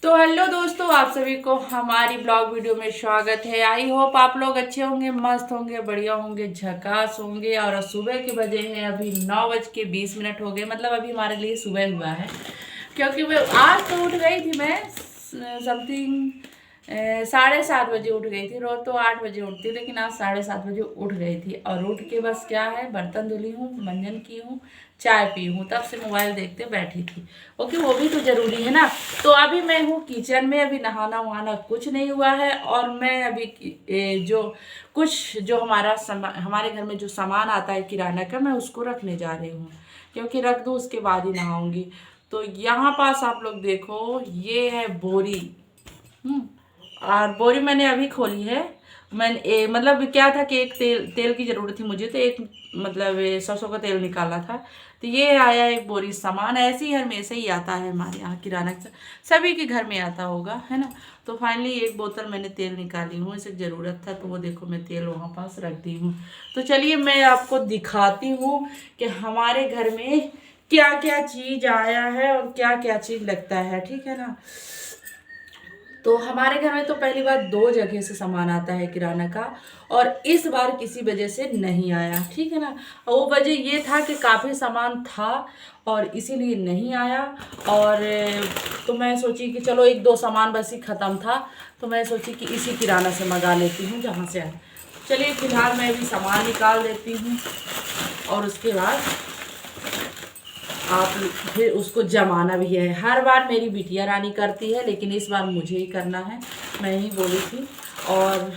तो हेलो दोस्तों, आप सभी को हमारी ब्लॉग वीडियो में स्वागत है। आई होप आप लोग अच्छे होंगे, मस्त होंगे, बढ़िया होंगे, झकास होंगे। और सुबह के बजे हैं अभी 9:20 हो गए, मतलब अभी हमारे लिए सुबह हुआ है। क्योंकि मैं आज तो उठ गई थी, मैं समथिंग 7:30 बजे उठ गई थी। रोज तो 8 बजे उठती, लेकिन आज 7:30 बजे उठ गई थी। और उठ के बस क्या है, बर्तन धुली हूँ, मंजन की हूँ, चाय पी हूँ, तब से मोबाइल देखते बैठी थी। ओके, वो भी तो जरूरी है ना। तो अभी मैं हूँ किचन में, अभी नहाना वहाना कुछ नहीं हुआ है। और मैं अभी जो हमारे घर में जो सामान आता है किराना का, मैं उसको रखने जा रही हूँ। क्योंकि रख दूँ उसके बाद ही नहाऊंगी। तो यहाँ पास आप लोग देखो, ये है बोरी। हम्म और बोरी मैंने अभी खोली है। मतलब क्या था कि एक तेल तेल की ज़रूरत थी मुझे, तो एक मतलब सरसों का तेल निकाला था। तो ये आया एक बोरी सामान। ऐसे ही हमेशा ही आता है हमारे यहाँ किराना का, सभी के घर में आता होगा, है ना। तो फाइनली एक बोतल मैंने तेल निकाली हूँ, इसे ज़रूरत था, तो वो देखो मैं तेल वहाँ पास रख दी हूँ। तो चलिए मैं आपको दिखाती हूँ कि हमारे घर में क्या क्या चीज़ आया है और क्या क्या चीज़ लगता है, ठीक है ना। तो हमारे घर में तो पहली बार 2 जगह से सामान आता है किराना का, और इस बार किसी वजह से नहीं आया, ठीक है ना। और वो वजह ये था कि काफ़ी सामान था और इसीलिए नहीं आया। और तो मैं सोची कि चलो 1-2 सामान बस ही ख़त्म था, तो मैं सोची कि इसी किराना से मंगा लेती हूँ जहाँ से आए। चलिए फिलहाल मैं अभी सामान निकाल देती हूँ और उसके बाद आप फिर उसको जमाना भी है। हर बार मेरी बिटिया रानी करती है, लेकिन इस बार मुझे ही करना है, मैं ही बोली थी। और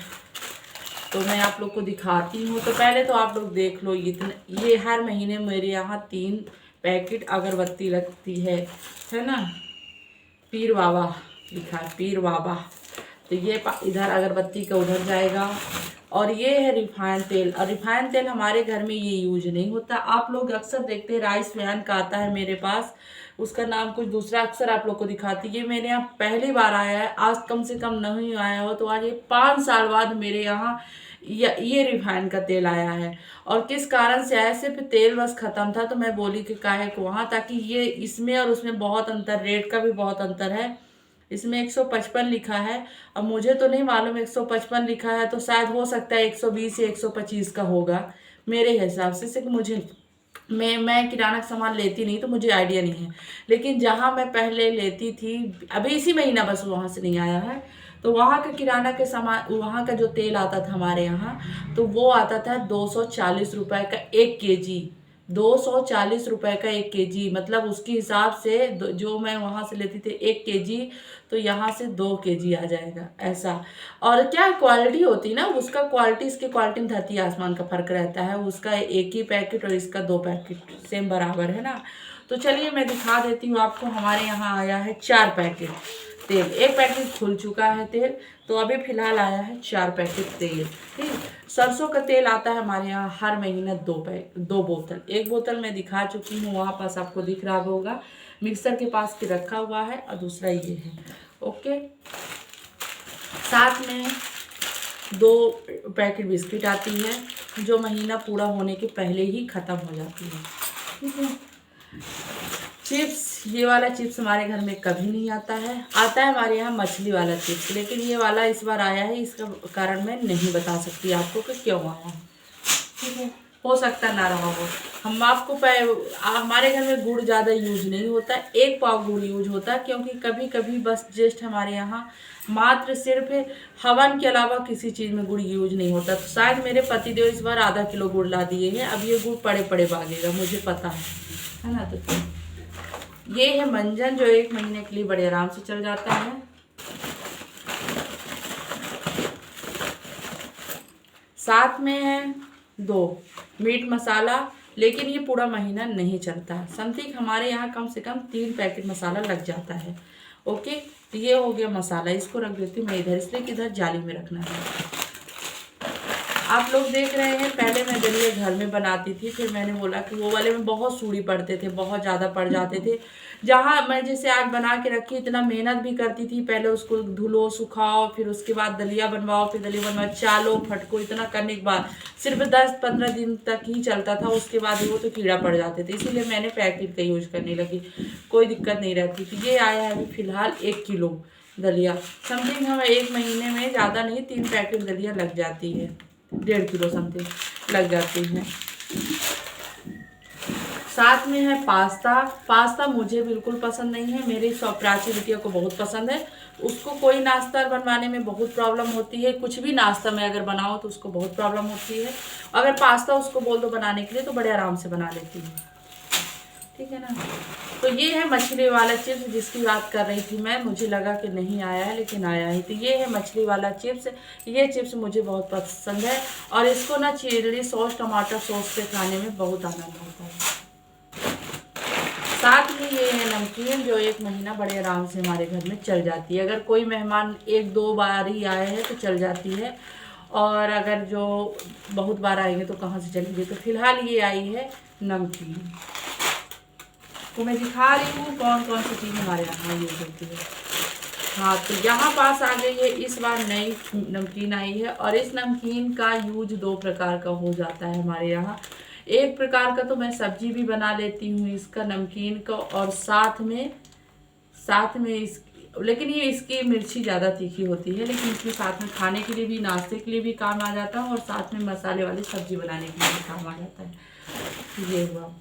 तो मैं आप लोग को दिखाती हूँ। तो पहले तो आप लोग देख लो, ये हर महीने मेरे यहाँ 3 पैकेट अगरबत्ती लगती है ना। पीर बाबा लिखा है, पीर बाबा। तो ये इधर अगरबत्ती का उधर जाएगा। और ये है रिफाइंड तेल, और रिफाइंड तेल हमारे घर में ये यूज नहीं होता। आप लोग अक्सर देखते हैं राइस फैन का आता है मेरे पास, उसका नाम कुछ दूसरा, अक्सर आप लोग को दिखाती है। ये मेरे यहाँ पहली बार आया है, आज कम से कम नहीं आया हो तो आज ये 5 साल बाद मेरे यहाँ ये रिफाइंड का तेल आया है। और किस कारण से आया, सिर्फ तेल बस खत्म था, तो मैं बोली कि काहे को वहाँ, ताकि ये इसमें और उसमें बहुत अंतर, रेट का भी बहुत अंतर है। इसमें 155 लिखा है, अब मुझे तो नहीं मालूम 155 लिखा है, तो शायद हो सकता है 120 या 125 का होगा मेरे हिसाब से। सिर्फ मुझे मैं किराना का सामान लेती नहीं, तो मुझे आइडिया नहीं है। लेकिन जहाँ मैं पहले लेती थी, अभी इसी महीना बस वहाँ से नहीं आया है, तो वहाँ का किराना के सामान, वहाँ का जो तेल आता था हमारे यहाँ, तो वो आता था 240 रुपये का 1 kg। 240 रुपये का 1 kg, मतलब उसके हिसाब से जो मैं वहाँ से लेती थी 1 kg, तो यहाँ से 2 kg आ जाएगा ऐसा। और क्या क्वालिटी होती है ना उसका, क्वालिटी इसकी क्वालिटी में धरती आसमान का फर्क रहता है। उसका एक ही पैकेट और इसका 2 पैकेट सेम बराबर है ना। तो चलिए मैं दिखा देती हूँ आपको। हमारे यहाँ आया है 4 पैकेट तेल, 1 पैकेट खुल चुका है तेल, तो अभी फिलहाल आया है 4 पैकेट तेल। ठीक, सरसों का तेल आता है हमारे यहाँ हर महीने 2 बोतल। 1 बोतल मैं दिखा चुकी हूँ, वहाँ पास आपको दिख रहा होगा, मिक्सर के पास के रखा हुआ है, और दूसरा ये है। ओके, साथ में 2 पैकेट बिस्किट आती है, जो महीना पूरा होने के पहले ही ख़त्म हो जाती है। ठीक है, चिप्स, ये वाला चिप्स हमारे घर में कभी नहीं आता है। आता है हमारे यहाँ मछली वाला चिप्स, लेकिन ये वाला इस बार आया है, इसका कारण मैं नहीं बता सकती आपको कि क्यों आया है। ठीक है, हो सकता ना रहा हो। हम आपको हमारे घर में गुड़ ज़्यादा यूज नहीं होता, 1 पाव गुड़ यूज होता है, क्योंकि कभी कभी बस जस्ट हमारे यहाँ मात्र सिर्फ हवन के अलावा किसी चीज़ में गुड़ यूज नहीं होता। तो शायद मेरे पतिदेव इस बार आधा किलो गुड़ ला दिए हैं, अब ये गुड़ पड़े पड़े भागेगा, मुझे पता है ना। तो ये है मंजन, जो 1 महीने के लिए बड़े आराम से चल जाता है। साथ में है 2 मीट मसाला, लेकिन ये पूरा महीना नहीं चलता। समथिंग हमारे यहाँ कम से कम 3 पैकेट मसाला लग जाता है। ओके, तो ये हो गया मसाला, इसको रख देती हूँ मैं इधर, इसलिए कि इधर जाली में रखना है। आप लोग देख रहे हैं, पहले मैं दलिया घर में बनाती थी, फिर मैंने बोला कि वो वाले में बहुत सूड़ी पड़ते थे, बहुत ज़्यादा पड़ जाते थे। जहाँ मैं जैसे आज बना के रखी, इतना मेहनत भी करती थी, पहले उसको धुलो सुखाओ, फिर उसके बाद दलिया बनवाओ, फिर दलिया बनवाओ, चालो फटको, इतना करने के बाद सिर्फ 10-15 दिन तक ही चलता था, उसके बाद वो तो कीड़ा पड़ जाते थे। इसीलिए मैंने पैकेट का यूज करने लगी, कोई दिक्कत नहीं रहती थी। ये आया है अभी फ़िलहाल 1 किलो दलिया, समथिंग हमें 1 महीने में ज़्यादा नहीं 3 पैकेट दलिया लग जाती है, 1.5 किलो समथिंग लग जाती है। साथ में है पास्ता मुझे बिल्कुल पसंद नहीं है, मेरी प्राची बिटिया को बहुत पसंद है। उसको कोई नाश्ता बनवाने में बहुत प्रॉब्लम होती है, कुछ भी नाश्ता में अगर बनाओ तो उसको बहुत प्रॉब्लम होती है। अगर पास्ता उसको बोल दो बनाने के लिए तो बड़े आराम से बना लेती है, ठीक है ना। तो ये है मछली वाला चिप्स जिसकी बात कर रही थी मैं, मुझे लगा कि नहीं आया है लेकिन आया है। तो ये है मछली वाला चिप्स, ये चिप्स मुझे बहुत पसंद है और इसको ना चिली सॉस टमाटर सॉस से खाने में बहुत आनंद आता है। साथ में ये है नमकीन जो 1 महीना बड़े आराम से हमारे घर में चल जाती है। अगर कोई मेहमान 1-2 बार ही आए हैं तो चल जाती है, और अगर जो बहुत बार आएंगे तो कहाँ से चलेंगे। तो फिलहाल ये आई है नमकीन, तो मैं दिखा रही हूँ कौन कौन सी चीज़ हमारे यहाँ यूज होती है। हाँ, तो यहाँ पास आ गई है, इस बार नई नमकीन आई है और इस नमकीन का यूज 2 प्रकार का हो जाता है हमारे यहाँ। एक प्रकार का तो मैं सब्जी भी बना लेती हूँ इसका नमकीन का, और साथ में इस लेकिन ये इसकी मिर्ची ज़्यादा तीखी होती है, लेकिन इसके साथ में खाने के लिए भी नाश्ते के लिए भी काम आ जाता है और साथ में मसाले वाली सब्जी बनाने के लिए भी काम आ जाता है। ये हुआ।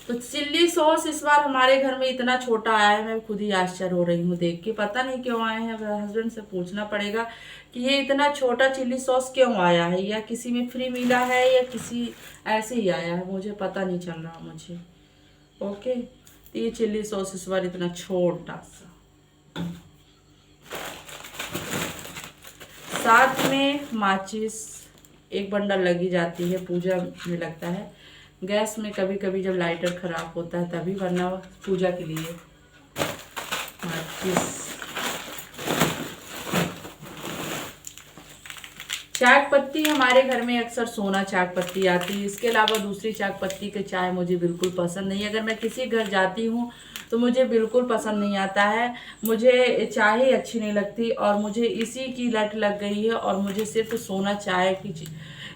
तो चिल्ली सॉस इस बार हमारे घर में इतना छोटा आया है, मैं खुद ही आश्चर्य हो रही हूँ देख के, पता नहीं क्यों आए हैं। अब हस्बैंड से पूछना पड़ेगा कि ये इतना छोटा चिल्ली सॉस क्यों आया है, या किसी में फ्री मिला है या किसी ऐसे ही आया है, मुझे पता नहीं चल रहा मुझे। ओके, तो ये चिल्ली सॉस इस बार इतना छोटा सा। साथ में माचिस 1 बंडल लगी जाती है, पूजा में लगता है। गैस में कभी कभी जब लाइटर ख़राब होता है तभी, वरना पूजा के लिए माचिस। चाय पत्ती हमारे घर में अक्सर सोना चाय पत्ती आती है, इसके अलावा दूसरी चाय पत्ती के चाय मुझे बिल्कुल पसंद नहीं है। अगर मैं किसी घर जाती हूँ तो मुझे बिल्कुल पसंद नहीं आता है, मुझे चाय ही अच्छी नहीं लगती और मुझे इसी की लत लग गई है, और मुझे सिर्फ सोना चाय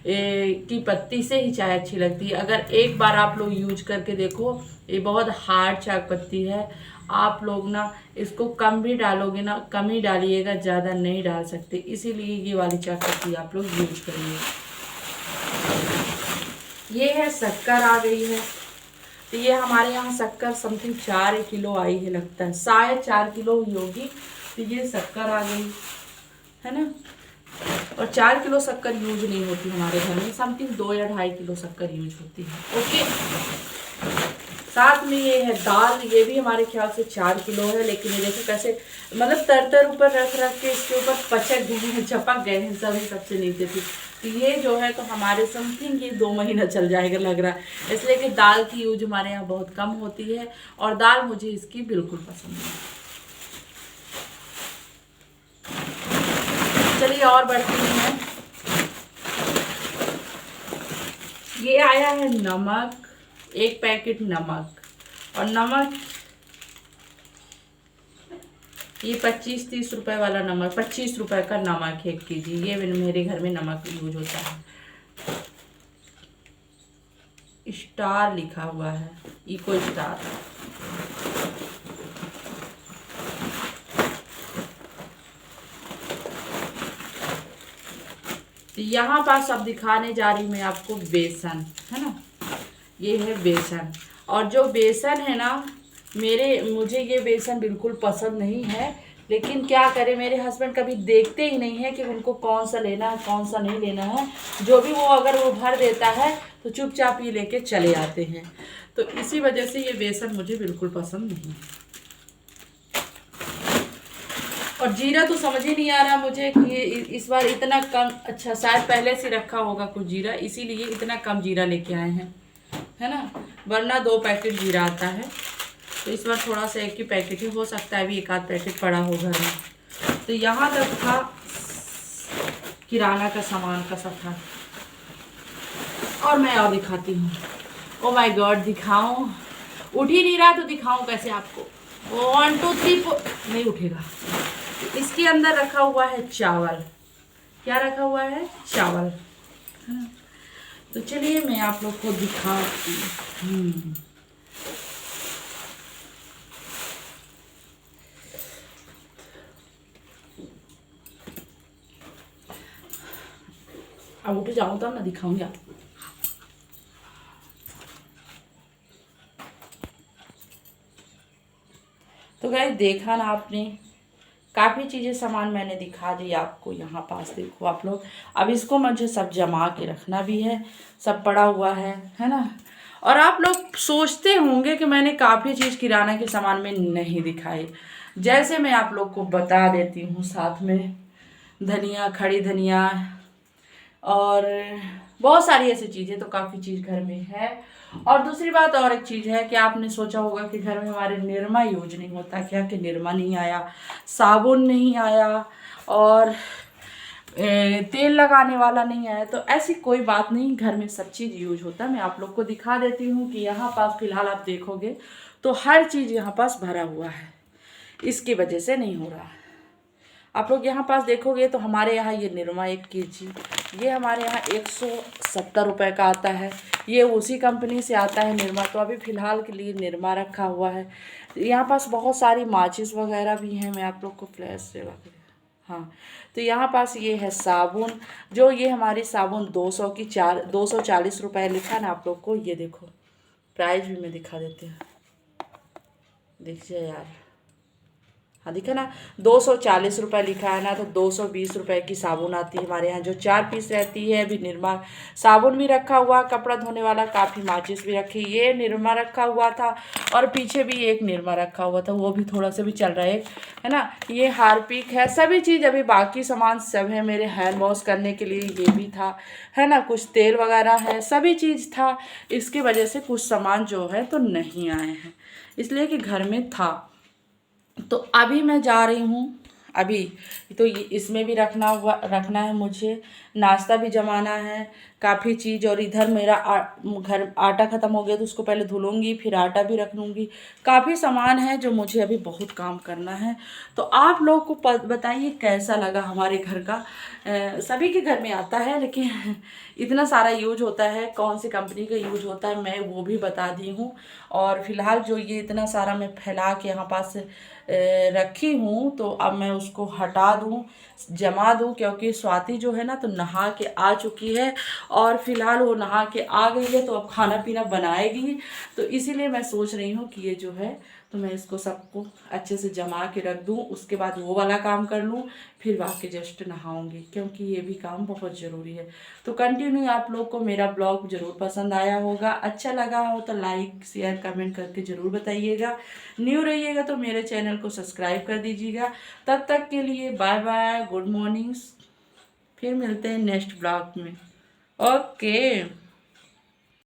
की पत्ती से ही चाय अच्छी लगती है। अगर एक बार आप लोग यूज करके देखो, ये बहुत हार्ड चाय पत्ती है, आप लोग ना इसको कम भी डालोगे ना, कम ही डालिएगा, ज़्यादा नहीं डाल सकते, इसीलिए ये वाली चाय पत्ती आप लोग यूज करिए। ये है शक्कर आ गई है, तो ये हमारे यहाँ शक्कर समथिंग 4 किलो आई है, लगता है शायद 4 किलो ही होगी। तो ये शक्कर आ गई है ना, और 4 किलो शक्कर यूज नहीं होती हमारे घर में, समथिंग 2 या 2.5 किलो शक्कर यूज होती है। ओके, साथ में ये है दाल, ये भी हमारे ख्याल से 4 किलो है, लेकिन ये देखो कैसे मतलब तर ऊपर रख के इसके ऊपर पचक गए हैं, चपक गए हैं सभी सबसे नीचे थी। तो ये जो है तो हमारे समथिंग ये 2 महीना चल जाएगा लग रहा है, इसलिए कि दाल की यूज हमारे यहाँ बहुत कम होती है और दाल मुझे इसकी बिल्कुल पसंद नहीं। चलिए और बढ़ती हैं। ये आया है नमक, 1 पैकेट नमक, और नमक ये 25-30 रुपए वाला नमक, 25 रुपए का नमक 1 केजी, ये मेरे घर में नमक यूज होता है। स्टार लिखा हुआ है, इको स्टार। तो यहाँ पास अब दिखाने जा रही हूँ मैं आपको बेसन, है ना, ये है बेसन। और जो बेसन है ना, मुझे ये बेसन बिल्कुल पसंद नहीं है, लेकिन क्या करें, मेरे हस्बैंड कभी देखते ही नहीं है कि उनको कौन सा लेना है कौन सा नहीं लेना है। जो भी वो अगर वो भर देता है तो चुपचाप ही लेके चले आते हैं, तो इसी वजह से ये बेसन मुझे बिल्कुल पसंद नहीं है। और जीरा तो समझ ही नहीं आ रहा मुझे कि इस बार इतना कम, अच्छा शायद पहले से रखा होगा कुछ जीरा, इसीलिए इतना कम जीरा लेके आए हैं, है ना, वरना 2 पैकेट जीरा आता है। तो इस बार थोड़ा सा 1 ही पैकेट ही, हो सकता है अभी 1 आध पैकेट पड़ा हो घर में। तो यहाँ तक था किराना का सामान का सब था। और मैं और दिखाती हूँ। ओ माय गॉड, दिखाऊं? उठ ही नहीं रहा तो दिखाऊं कैसे आपको? 1 2 3 4 नहीं उठेगा। इसके अंदर रखा हुआ है चावल। क्या रखा हुआ है? चावल, है ना। तो चलिए मैं आप लोग को दिखाती हूँ। अब उठ जाऊँ तब मैं दिखाऊंगी आपको। तो गाइस देखा ना आपने, काफ़ी चीज़ें सामान मैंने दिखा दी आपको। यहाँ पास देखो आप लोग। अब इसको मुझे सब जमा के रखना भी है, सब पड़ा हुआ है ना। और आप लोग सोचते होंगे कि मैंने काफ़ी चीज़ किराना के सामान में नहीं दिखाई। जैसे मैं आप लोग को बता देती हूँ, साथ में धनिया, खड़ी धनिया और बहुत सारी ऐसी चीज़ें, तो काफ़ी चीज़ घर में है। और दूसरी बात और एक चीज़ है कि आपने सोचा होगा कि घर में हमारे निरमा यूज नहीं होता क्या, कि निरमा नहीं आया, साबुन नहीं आया और तेल लगाने वाला नहीं आया। तो ऐसी कोई बात नहीं, घर में सब चीज़ यूज होता है। मैं आप लोग को दिखा देती हूँ कि यहाँ पास फिलहाल आप देखोगे तो हर चीज़ यहाँ पास भरा हुआ है, इसकी वजह से नहीं हो रहा है। आप लोग यहाँ पास देखोगे तो हमारे यहाँ ये निरमा 1 kg, ये हमारे यहाँ 170 रुपये का आता है। ये उसी कंपनी से आता है निरमा। तो अभी फ़िलहाल के लिए निरमा रखा हुआ है। यहाँ पास बहुत सारी माचिस वगैरह भी हैं। मैं आप लोग को फ्लैश से लगा, हाँ। तो यहाँ पास ये है साबुन, जो ये हमारी साबुन 240 रुपये लिखा ना आप लोग को। ये देखो प्राइस भी मैं दिखा देती हूँ, देखिए यार, हाँ दिखा ना, 240 रुपये लिखा है ना। तो 220 रुपये की साबुन आती है हमारे यहाँ, जो 4 पीस रहती है। अभी निरमा साबुन भी रखा हुआ, कपड़ा धोने वाला, काफ़ी माचिस भी रखी, ये निरमा रखा हुआ था। और पीछे भी एक निरमा रखा हुआ था, वो भी थोड़ा सा भी चल रहा है ना। ये हारपिक है, सभी चीज़ अभी बाकी सामान सब है मेरे हैंड वॉश करने के लिए। ये भी था, है ना, कुछ तेल वगैरह है, सभी चीज़ था। इसकी वजह से कुछ सामान जो है तो नहीं आए हैं, इसलिए कि घर में था। तो अभी मैं जा रही हूँ। अभी तो इसमें भी रखना है मुझे, नाश्ता भी जमाना है, काफ़ी चीज़। और इधर मेरा घर आटा ख़त्म हो गया तो उसको पहले धुलूँगी, फिर आटा भी रख लूँगी। काफ़ी सामान है जो मुझे अभी बहुत काम करना है। तो आप लोग को बताइए कैसा लगा हमारे घर का। सभी के घर में आता है, लेकिन इतना सारा यूज होता है, कौन सी कंपनी का यूज होता है मैं वो भी बता दी हूँ। और फिलहाल जो ये इतना सारा मैं फैला के यहाँ पास रखी हूँ, तो अब मैं उसको हटा दूँ, जमा दूँ। क्योंकि स्वाति जो है ना तो नहा के आ चुकी है, और फिलहाल वो नहा के आ गई है तो अब खाना पीना बनाएगी। तो इसीलिए मैं सोच रही हूँ कि ये जो है तो मैं इसको सबको अच्छे से जमा के रख दूँ, उसके बाद वो वाला काम कर लूँ, फिर बाकी जस्ट नहाऊंगी, क्योंकि ये भी काम बहुत ज़रूरी है। तो कंटिन्यू आप लोग को मेरा ब्लॉग ज़रूर पसंद आया होगा, अच्छा लगा हो तो लाइक शेयर कमेंट करके ज़रूर बताइएगा। न्यू रहिएगा तो मेरे चैनल को सब्सक्राइब कर दीजिएगा। तब तक के लिए बाय बाय, गुड मॉर्निंग। फिर मिलते हैं नेक्स्ट ब्लॉग में। ओके।